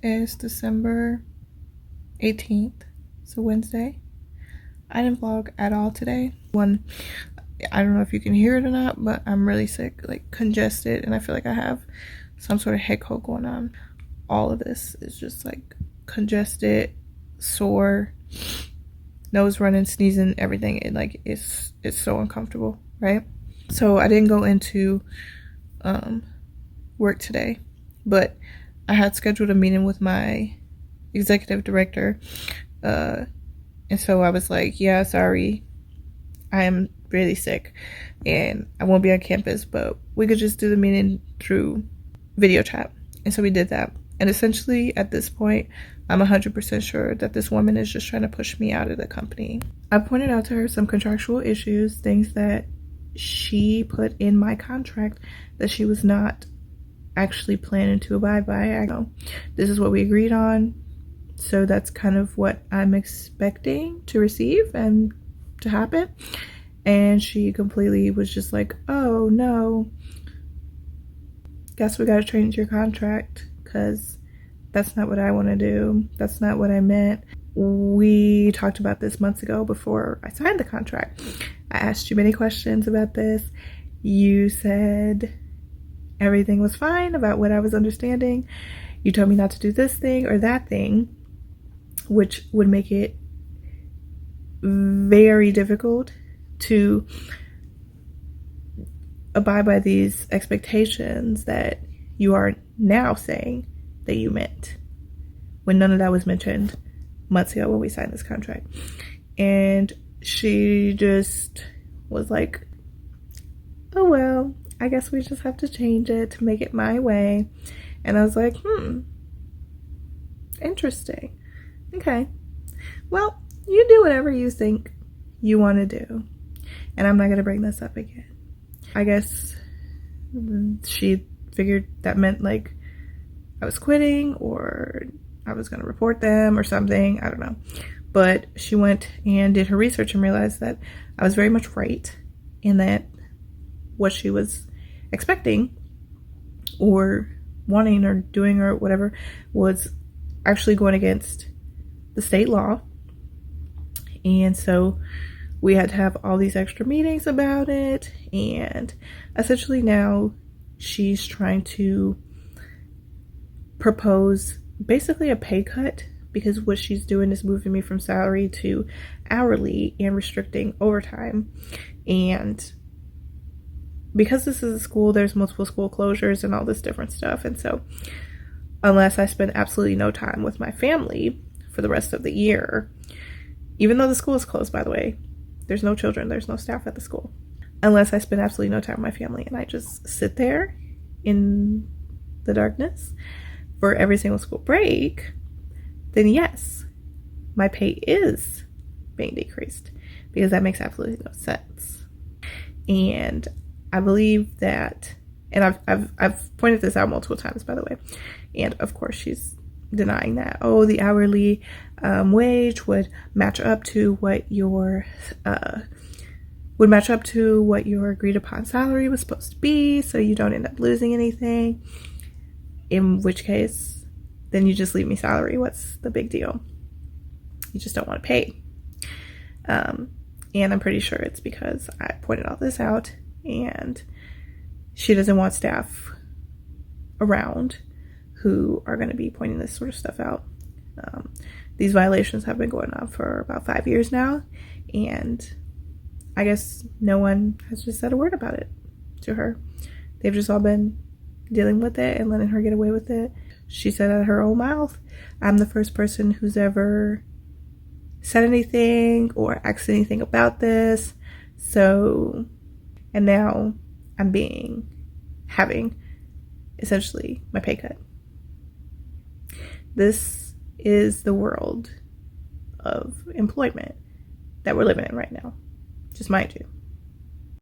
It's December 18th, so Wednesday. I didn't vlog at all today. I don't know if you can hear it or not, but I'm really sick, like congested, and I feel like I have some sort of head cold going on. All of this is just like congested, sore, nose running, sneezing, everything. It's so uncomfortable, right? So I didn't go into work today, but I had scheduled a meeting with my executive director, and so I was like, yeah, sorry, I am really sick and I won't be on campus, but we could just do the meeting through video chat. And so we did that. And essentially at this point, I'm 100% sure that this woman is just trying to push me out of the company. I pointed out to her some contractual issues, things that she put in my contract that she was not actually planning to abide by. I know this is what we agreed on, so that's kind of what I'm expecting to receive and to happen. And she completely was just like, oh no, guess we gotta change your contract because that's not what I want to do. That's not what I meant. We talked about this months ago before I signed the contract. I asked you many questions about this. You said everything was fine about what I was understanding. You told me not to do this thing or that thing, which would make it very difficult to abide by these expectations that you are now saying that you meant, when none of that was mentioned months ago when we signed this contract. And she just was like, oh well, I guess we just have to change it to make it my way. And I was like, interesting. Okay, well, you do whatever you think you want to do, and I'm not going to bring this up again. I guess she figured that meant like I was quitting or I was going to report them or something. I don't know. But she went and did her research and realized that I was very much right in that what she was expecting or wanting or doing or whatever was actually going against the state law. And so we had to have all these extra meetings about it, and essentially now she's trying to propose basically a pay cut, because what she's doing is moving me from salary to hourly and restricting overtime. And because this is a school, there's multiple school closures and all this different stuff, and so unless I spend absolutely no time with my family for the rest of the year, even though the school is closed, by the way, there's no children, there's no staff at the school, unless I spend absolutely no time with my family and I just sit there in the darkness for every single school break, then yes, my pay is being decreased, because that makes absolutely no sense. And I believe that, and I've pointed this out multiple times, by the way, and of course she's denying that, oh, the hourly wage would match up to what your agreed upon salary was supposed to be, so you don't end up losing anything, in which case then you just leave me salary. What's the big deal? You just don't want to pay. And I'm pretty sure it's because I pointed all this out and she doesn't want staff around who are going to be pointing this sort of stuff out. These violations have been going on for about 5 years now, and I guess no one has just said a word about it to her. They've just all been dealing with it and letting her get away with it. She said out of her own mouth, I'm the first person who's ever said anything or asked anything about this. So, and now I'm having essentially my pay cut. This is the world of employment that we're living in right now. Just mind you.